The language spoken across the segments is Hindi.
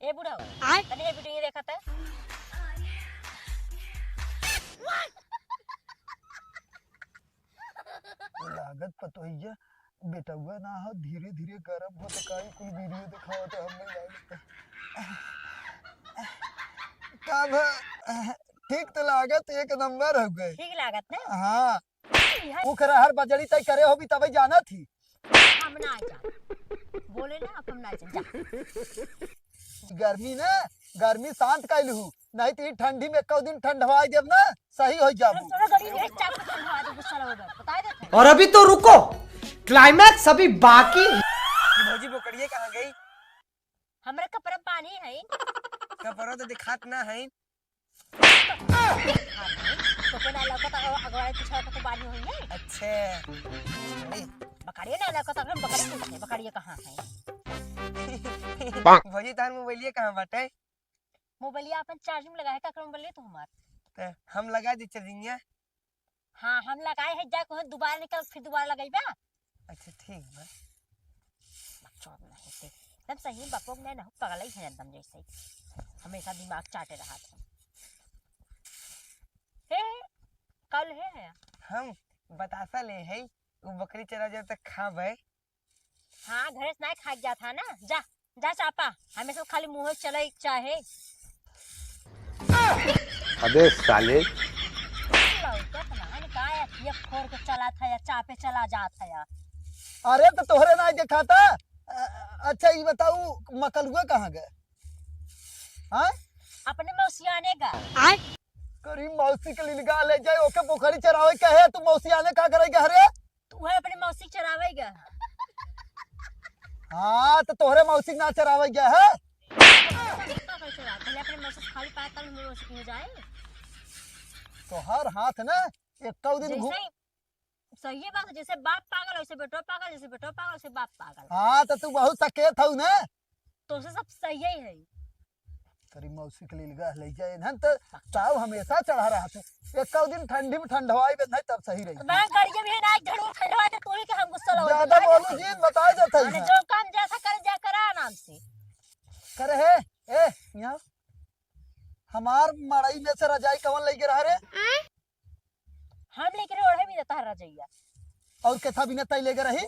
ए बुढ़ा तने ये वीडियो देखा था लागत पतोहिया बेटुआ ना हो धीरे धीरे गरम हो तो काई कोई वीडियो दिखाओ तो हम नहीं लागत कब ठीक तो लागत एक नंबर हो गए। ठीक लागत ना हाँ उखरा हर बजड़ी तय करे हो भी तभी जाना थी हम ना जा बोले ना अब हम ना जा गर्मी ना गर्मी शांत कैलू नहीं तो ठंडी में कौ दिन ठंडवाई देव ना सही हो जाबू। थोड़ा गड़ी में चाप ठंडवा दे गुस्सा लगा बता दे और अभी तो रुको क्लाइमैक्स अभी बाकी। भौजी बोकड़िए कहाँ गई? हमरा कपड़ा पानी है कपड़ा तो दिखात ना है। तो कोना लगा तो अगवाड़े पीछे तो बानी हुई है। अच्छा बकरिया ना लगा तो हम बकरिया बकरिया कहाँ है भौजी तार मोबाइलिए कहाँ बाटे? मोबाइलिया अपन चार्जिंग में लगाए का मोबाइल तो हमार तो हम लगा दी चार्जिंग। हाँ हम लगाए हैं जा को दोबारा निकल फिर दोबारा लगाइबा। अच्छा ठीक बा। बच्चों नहीं से तब सही बपोग नहीं ना पागल ही है एकदम जैसे हमेशा दिमाग चाटे रहा था। हे कल है हम बतासा ले है वो बकरी चरा जाए तक खा भाई। हाँ घर से नहीं खा जा था ना जा जा चापा हमें सब खाली मुंह चले चाहे अबे साले ये फोड़ के चला था या चापे चला जाता या। अरे तो तोहरे ना देखा था। अच्छा ये बताऊ मकलुआ कहाँ गए? हाँ अपने मौसियाने का करीम मौसी के लिलगा ले जाए ओके पोखरी चरावे कहे तू मौसी आने का करेगा हरे? तू है अपने मौसी चरावेगा। हाँ तो तोहरे मौसी ना चरावे गया है पहले अपने मौसी खाली पाए तब मौसी हो जाए तो हर हाथ ना एक दिन घूम। सही बात है जैसे बाप पागल वैसे बेटो पागल जैसे बेटो पागल वैसे बाप पागल। हाँ तो तू बहुत सकेत हूँ ना तो से सब सही ही है। करीम मौसी के लिलगा ले जाए न तो ताव हमेशा चढ़ा रहा था एक दिन ठंडी में ठंडवाई में नहीं तब सही रही। मैं गाड़ी भी ना झड़ू ठंडवा दे तोरी के हम गुस्सा लगा ज्यादा बोलू जी बता देता है जो काम जैसा कर जा करा आराम से करे है ए यहाँ हमार मड़ई में से रजाई कवन लेके रहा रे? हम लेकर ओढ़े भी देता है रजैया और कैसा भी तय लेके रही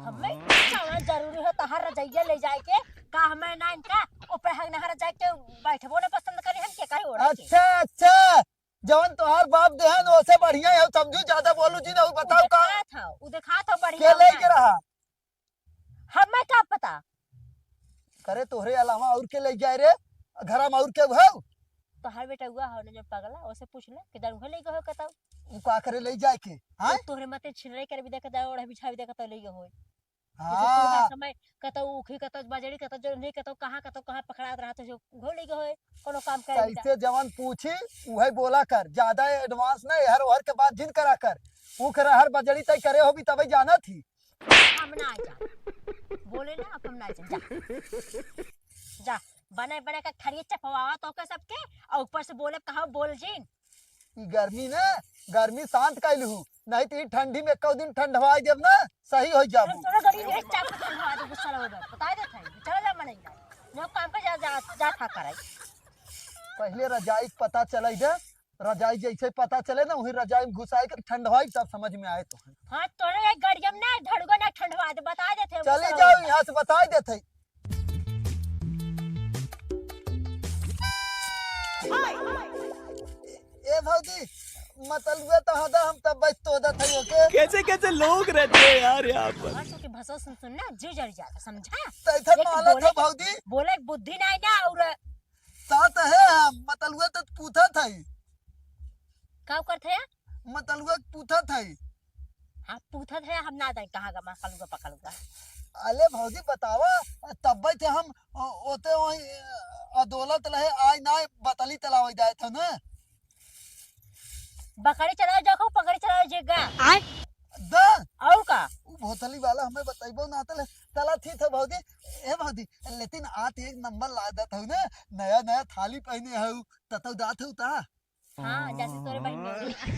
हमें जाना जरूरी है तहार रजैया ले जाए के का हमें ना इनका ऊपर हग नहर जाए के बैठबो ना पसंद करे हम के काहे ओढ़े के। अच्छा अच्छा जवन तोहार बाप देहन ओसे बढ़िया है समझू ज्यादा बोलू जी ना बताओ का उ देखा था बढ़िया के लेके रहा हमें का पता करे तोहरे अलावा और के ले जाए रे घरा में और के हो तो हर बेटा हुआ हो जो पगला ओसे पूछ ले कि दर ले गयो कता उ का करे ले जाए के हां तोहरे मते छिनरे कर भी देख दा ओढ़े बिछा भी देख तो ले गयो होय। हां समय कतो उखी कतो बजड़ी कतो जो नहीं कतो कहां पकड़ात रहा तो जो घो ले गयो होय कोनो काम करे कैसे जवान पूछी वही बोला कर ज्यादा एडवांस नहीं हर हर के बाद जिन करा कर उखरा हर बजड़ी तय करे हो भी तभी जाना थी हम ना जा बोले ना अब हम ना जा जा बने बने का खड़िए चपवावा तो के सबके और ऊपर से बोले कहा बोल जीन गर्मी ना गर्मी शांत कैलू नहीं तो ठंडी में कौ दिन ठंडवाई देव ना सही हो जाबू। थोड़ा गड़ी में चाप ठंडवा दे गुस्सा लगा बता दे थे चल जा मने नो काम पे जा था करे पहले रजाई पता चले दे रजाई जैसे पता चले ना वही रजाई में घुसाई कर ठंडवाई तब समझ में आए तो हां तोरे एक गड़ियम ना धड़गो ना ठंडवा दे बता दे थे चले जाओ यहाँ से बता देते ए भौजी मतलब तो हदा हम तब बच तो दा थे ओके कैसे कैसे लोग रहते हैं यार यहाँ पर। बस के भसो सुन ना जी जड़ जाता समझा तैथे माला था भौजी बोले बुद्धि नहीं ना और साथ है मतलब तो पूछा था का करथे मतलब पूछा था हां पूछा थे हम ना दे कहां गा मैं पकड़ूंगा। अले भौजी बतावा तब थे हम ओते वही अदौलत रहे आज ना बतली तलावे जाए थे ना बकरी चला जाओ पकड़ी चला जेगा द और का भोतली वाला हमें बताइबो ना तले तला थी थे भौजी ए भौजी लेकिन आत एक नंबर ला देत हो ना नया नया थाली पहने हो ततो दात हो ता हां जैसे तोरे बहन ने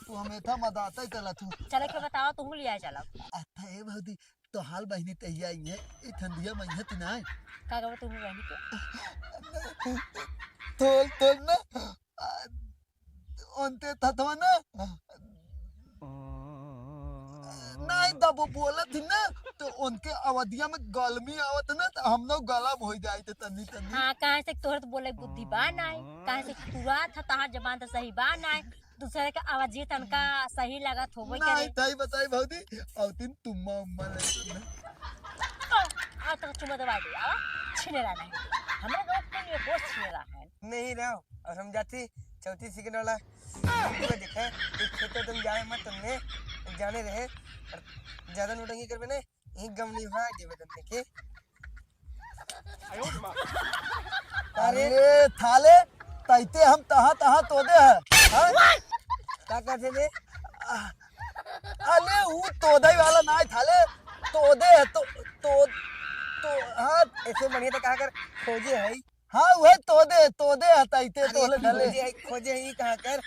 तू हमें था मदाता ही तला तू चले के बताओ तू लिया चला अच्छा ए भौजी तो हाल बहनी तहिया आई है ई ठंडिया महीने तिनाय का कहबो तुम बहनी के तोल तोल ना ओनते ततवा ना नहीं तब वो बोला थी ना तो उनके अवधिया में गलमी आवत ना तो हम लोग गलम हो जाए थे तन्नी तन्नी। हाँ कहाँ से तोहर तो बोले बुद्धि बा नाय, कहाँ से तुरा था तहार जबान तो सही बा नाय, दूसरे के आवाज तनका सही लागत होबे करे। नहीं ताई बताई भौजी औतिन तुम्मा उम्मा ले आ तो चुमा दबा दे आ छिनेला नहीं हमरा गांव के लिए बहुत छिनेला है। नहीं रहो और हम जाती चौथी सेकंड वाला वीडियो देखे एक खेतो तुम जाए मत तुमने जाने रहे और ज्यादा नोटंगी करबे ना एक गम नहीं हुआ देवे तुमने के अरे थाले तैते हम तहां तहां तोदे है हाँ? का कहते थे अरे वो तोदई वाला ना है थाले तोदे है तो हाँ ऐसे बढ़िया तो कहा कर खोजे है हाँ वही तोदे है तैते तोले ढले खोजे है कहा कर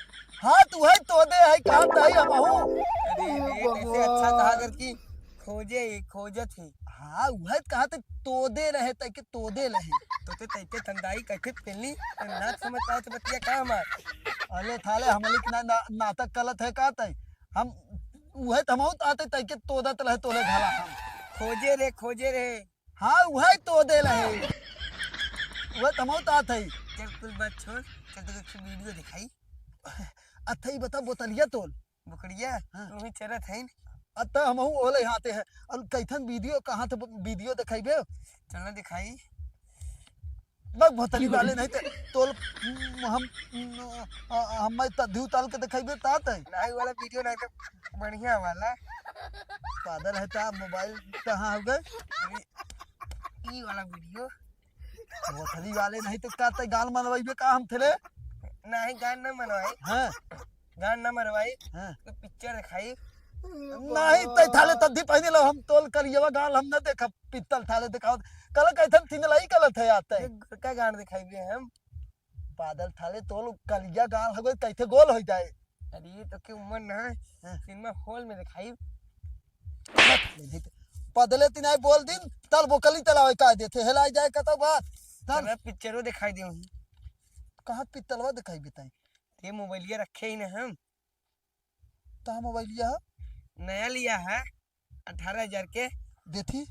हाँ तू है तोदे है काम नहीं हम हूँ ऐसे अच्छा कहा कर कि खोजे खोजत है हाँ वही कहा थे तोदे रहे तक तोदे रहे तो ते तैते तंदाई कैसे पेलनी ना समझ पाओ तो बतिया का हमार अरे थाले हमले कि नाटक गलत है का तय हम वही तमौत आते तय के तोदत रहे तोले घाला हम खोजे रे हाँ वही तोदे रहे वह तमौत आते चल कुछ बात छोड़ चल तो कुछ वीडियो दिखाई अथई बता बोतलिया तोल बुकड़िया हाँ। वही चरत है अत हम ओले हाथे है और कैथन वीडियो कहाँ थे वीडियो दिखाइबे चलना दिखाई बस बोतली वाले नहीं थे तोल हम तद्धू ताल के दिखाइबे तात है नाई वाला वीडियो ना तो बढ़िया वाला पादर है ता मोबाइल कहाँ हो गए ई वाला वीडियो बोतली वाले नहीं तो का तय गाल मनवाइबे का हम थे नहीं गान ना मनवाई हाँ गान ना मनवाई हाँ तो पिक्चर दिखाई नहीं तय थाले तद्दी पहने लो हम तोल करिएवा गाल हम न देखा पित्तल थाले दिखाओ कल कैथन तीन लाई गलत है आता है का गान दिखाई भी हम पादल थाले तोल कलिया गाल हो गए कैथे गोल हो जाए अरे तो के उम्र ना सिनेमा हॉल में दिखाई पदले तिनाई बोल दिन तल बोकली तलावे का देते हेलाई जाए कतो बात तल चल पिक्चरो दिखाई दे कहाँ पित्तलवा दिखाई बिताई ये मोबाइलिया रखे ही ना हम ता मोबाइलिया नया लिया है 18,000 के देथी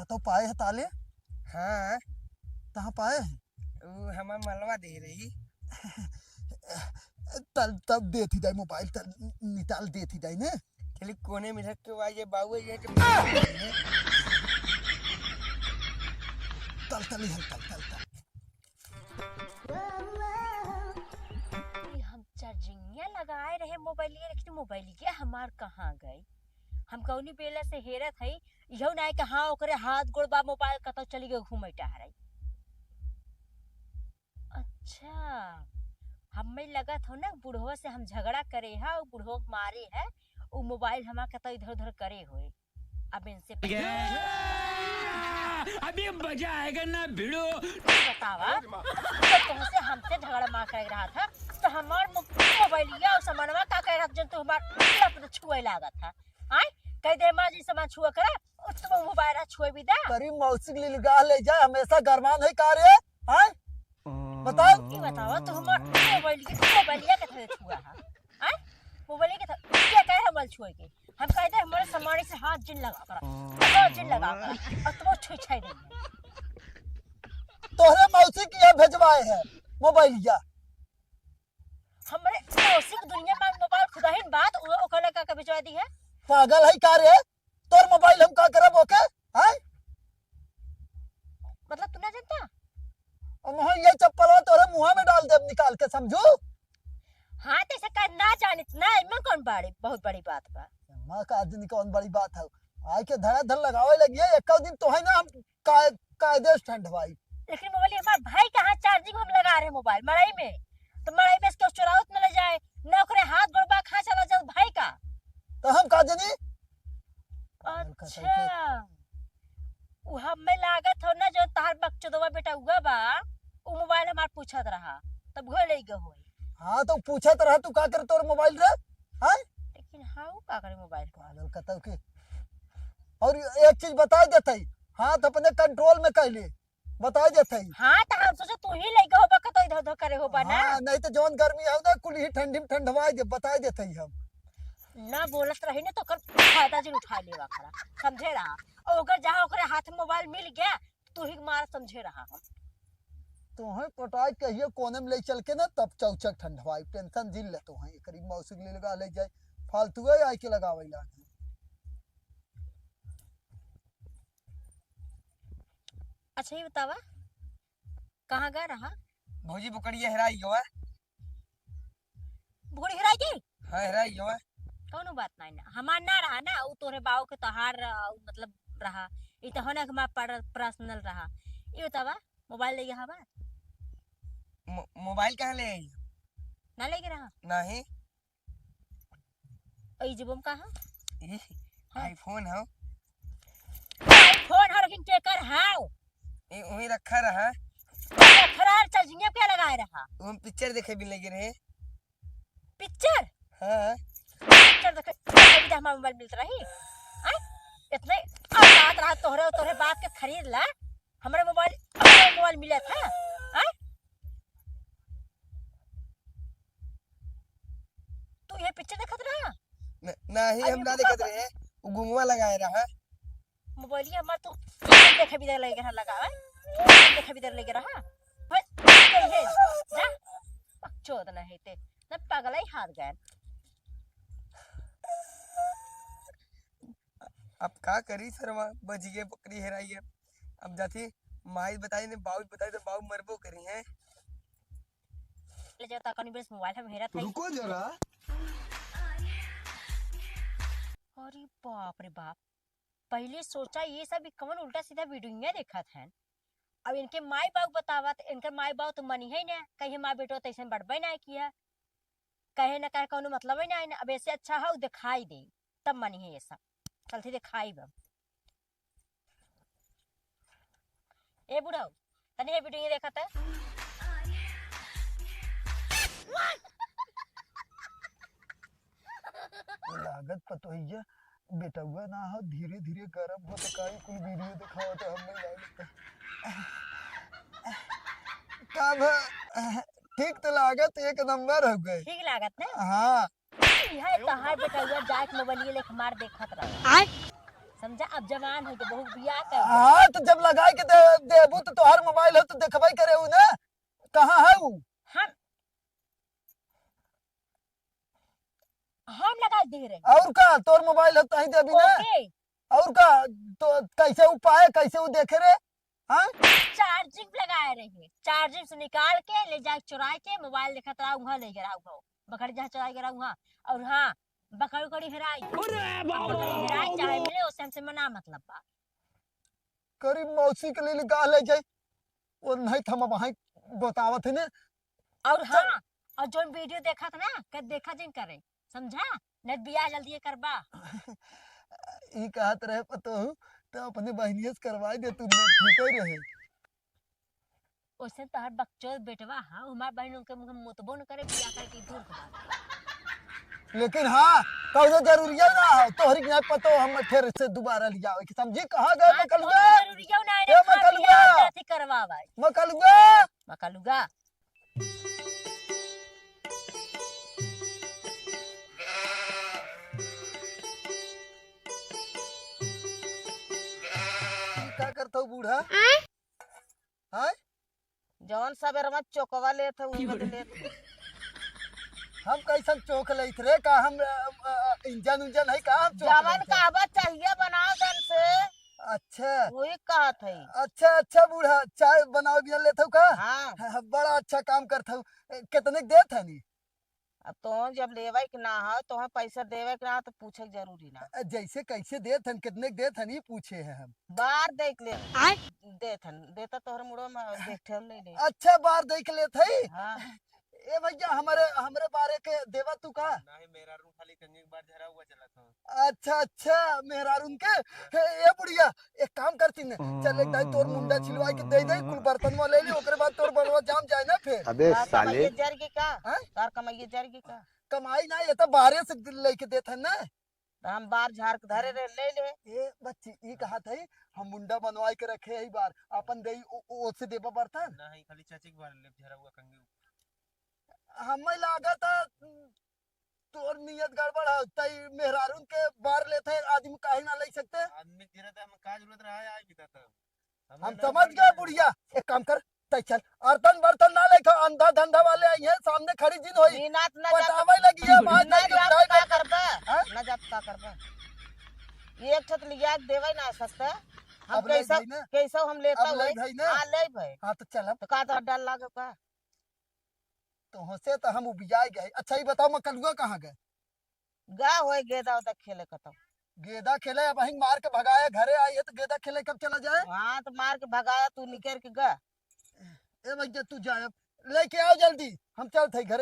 तो पाए है ताले हाँ कहाँ पाए हैं वो हमार मलवा दे रही तल तब देती दाई मोबाइल तल निकाल देती दाई ने चली कोने में रख के वाजे बाबू ये तल तल ही तल तल तल हम चार्जिंगिया लगाए रहे मोबाइलिया लेकिन मोबाइलिया हमार कहाँ गई हम कौनी बेला से हेरत है यहो ना कि हाँ ओकरे हाथ गोड़ बा मोबाइल कतो चली गई घूमे टहराई। अच्छा हमें लगा था ना बुढ़वा से हम झगड़ा करे है और बुढ़वा मारे है वो मोबाइल हमारा कतो इधर उधर करे हुए अब इनसे अभी मजा आएगा ना भिड़ो बतावा तो तुमसे हमसे झगड़ा मार कर रहा था तो हमार मोबाइलिया और सामानवा का कह रहा था जब तू हमार छुए लगा था आय कह दे मां जी सामान छुआ करा तो मोबाइल छुए भी दा करी मौसी ले लगा ले जाए हमेशा गरमान है कार्य हैं बताओ ये बताओ तो हमार मोबाइलिया के थे छुआ है आय मोबाइल के क्या कह हम छुए के हम कहते हमारे सामान से हाथ जिन लगा करा जिन लगा करा और तुम छुई छाई नहीं तोहरे मौसी की ये भेजवाए है मोबाइलिया हमारे मौसी की दुनिया में मोबाइल खुदा ही बात ओकरे का भिजवा दी है पागल है कार्य तोर मोबाइल हम का करब ओके हैं मतलब तू ना जानता हम ये चप्पल तोरे मुंह में डाल दे निकाल के समझू हाँ तो ऐसा कर ना जाने ना इनमें कौन बड़ी बहुत बड़ी बात बा मां का आदमी कौन बड़ी बात है आय के धड़ा धड़ लगावे लगी है एक दिन तो है ना हम कायदे ठंड भाई लेकिन मोबाइल हमारे भाई कहाँ चार्जिंग हम लगा रहे मोबाइल मड़ाई में तो मड़ाई में इसको चुरावत में ले जाए ना ओकरे हाथ गोड़बा खा चला जाए भाई का तो हम का जनी अच्छा वो हमें लागत हो ना जो तार बकचोदवा बेटा हुआ बा वो मोबाइल हाँ तो पूछत रहा तू का कर तोर मोबाइल रे? हाँ लेकिन हाँ वो का करे मोबाइल को। पागल कतौ के। और एक चीज बता देते, हाथ अपने कंट्रोल में कैले बता देते। हाँ तो हम सोचे तू ही लेके होबा का तो इधर उधर करे होबा ना। हाँ नहीं तो जौन गर्मी है ना कुल ही ठंडी में ठंडवाई दे बता देते हम। ना बोलत रही ना तो कर फायदा जरूर उठा लेवा खरा, समझे रहा। और अगर जहाँ ओकरे हाथ में मोबाइल मिल गया तू ही मार, समझे रहा हम। तोहे पटाई कहिए कोने में ले चल के ना तब चौचक ठंडवाई, टेंशन जिल ले तोहे करीब मौसी ले लगा ले जाए फालतू है आई के लगावे ला। अच्छा ये बतावा कहाँ गया रहा? भौजी बुकड़िया हेराई गयो है। बुढ़ी हिराई गई? हाँ हेराई गयो है। कौनो बात नहीं ना, हमार ना रहा ना, वो तोरे बाऊ के तोहार मतलब रहा। ये तो होना हमार पर्सनल रहा। ये बतावा मोबाइल ले गया हवा? मोबाइल कहाँ ले आई? ना ले गया रहा? नहीं ई जेबम कहाँ? आईफोन है। आईफोन है लेकिन टेकर है वही रखा रहा। खरार चार्जिंग क्या लगाए रहा? हम पिक्चर देखे भी लगे रहे। पिक्चर? हाँ पिक्चर देखे भी हमारा मोबाइल मिलता रही। इतने औकात रहा तोहरे तोहरे बाप के खरीद ला हमारे मोबाइल मिला था। तू ये पिक्चर देखत रहा? नहीं हम ना देखत रहे, गुंगवा लगाए रहा। मोबाइल हमार तो देखे भी लगे रहा लगा देखे भी लगे रहा। जा चोद न हेते न पागल ही हाथ गए। अब का करी सरवा, बच गए बकरी हेराई है। अब जाती माई बताई ने बाऊ बताई तो बाऊ मरबो करी है। ले जाता कनी बेस मोबाइल हम हेरा था। रुको जरा। अरे बाप रे बाप, पहले सोचा ये सब कौन उल्टा सीधा वीडियो देखा था। अब इनके माई बाप बतावत, इनके माई बाप तो मनी है ना, कहीं माँ बेटो तो ऐसे बढ़बे ना किया, कहे ना कहे कौन मतलब ही ना। अब ऐसे अच्छा है दिखाई दे तब मनी है ये सब, चलते दिखाई बम। ए बुढ़ाऊ तनी ये वीडियो देखा था? लागत पतोहिया बेटा हुआ ना हो धीरे धीरे गरम हो तो काई कुल वीडियो दिखाओ तो हम नहीं लागत कब ठीक तो लागत एक नंबर हो गए। ठीक लागत ना? हाँ है तहार बेटा हुआ जाके मोबाइल लेके मार देखत रहा। समझा? अब जवान हो तो बहुत बियाह कर। हाँ तो जब लगाई के देबू तो तोहार मोबाइल हो तो देखबाई करे हूँ ना कहाँ है वो? हम लगा दे रहे। और का तोर मोबाइल हो तही देबी ना? और का तो कैसे वो पाए कैसे वो देखे रे? हाँ चार्जिंग लगाए रहे, चार्जिंग से निकाल के ले जाके चुरा के मोबाइल देखत रहा वहाँ ले गया बकरी जहाँ चुरा गया वहाँ। और हाँ बकरी कड़ी हेराई हेराई चाहे मिले उससे हमसे मना मतलब बा। करीब मौसी के लिए निकाल ले जाए वो नहीं थम वहाँ बतावत है ना। और हाँ और जो वीडियो देखा था ना कर देखा जिन करे, समझा? नहीं बियाह जल्दी करबा। ये कहत रहे पतो तो अपने बहनिया से करवाई दे तू ठीक ही रहे। उससे तोहर बच्चों बेटवा हाँ हमार बहनों के मुंह मुतबो न करे बियाह करके दूर के। लेकिन हाँ कौनो जरूरी ना हो तोहरी के पतो हम फिर से दोबारा ले जाओ कि समझी कहां गए मकलुआ? जरूरी क्यों ना है मकलुआ जाती करवावा मकलुआ मकलुआ। क्या करता हूँ बूढ़ा? हाँ जौन सवेर में चोकवा लेत है उनको तो लेत है। हम कैसन चौक ले रे का हम इंजन उंजन है का हम जवन कहबा चाहिए बनाओ दन से। अच्छा वही कहत है। अच्छा अच्छा बूढ़ा चाय बनाओ बिया लेत का? हाँ बड़ा अच्छा काम करता हूँ। कितने देत है नी? अब तो जब लेवे के ना हो तो पैसा देवे के ना तो पूछे जरूरी ना। जैसे कैसे देत हन कितने देत हन ये पूछे हैं हम। बार देख ले देत हन देता तोहर मुड़ो में देख ले ले। अच्छा बार देख लेत है। हाँ ए भैया हमारे हमरे बारे के देवा तू का नहीं मेरा रूम खाली कंगी बार झरा हुआ चला था। अच्छा अच्छा मेहरारून के ए बुढ़िया एक काम करती ने चल एक दाई तोर मुंडा छिलवाई के दे दे कुल बर्तन में ले ली ओकरे बाद तोर बनवा जाम जाए ना फिर अबे तार साले कमाइए जर की का हैं? तार कमाइए जर की का कमाई ना ये तो बाहर से लेके देत है ना तो हम बार झाड़ के धरे रहे ले ले ए बच्ची ई कहा था हम मुंडा बनवाई के रखे है बार अपन दे ओ से देबा बर्तन नहीं खाली चाची के बार ले झरा हुआ कंगी हमें लागत है तोर नियत गड़बड़ है तई मेहरारून के बार लेते हैं आदमी काहे ना ले सकते आदमी गिरा था हम का जरूरत रहा है आज भी था हम समझ गए बुढ़िया एक काम कर तई चल अर्तन बर्तन ना लेखा अंधा धंधा वाले आई है सामने खड़ी जिन होई नीनात ना जा बतावे लगी है बात ना नहीं जा उठाई का करबा हैं? ना जा का करबा एक ठत लिया के देवे ना सकता हम अब ले कैसा गई ना कैसा हम लेता अब ले हुए गई ना हां ले भाई हाँ तो चल तो का तो डर लागे का तो होसे तो हम उबिया गए अच्छा ही बताओ मैं कलुआ कहाँ गए गा होए गेदा उदा खेले खत्म गेदा खेले अब हिंग मार के भगाया घरे आई है तो गेदा खेले कब चला जाए हां तो मार के भगाया तू निकल के गा ए भैया तू जाए लेके आओ जल्दी हम चलते घर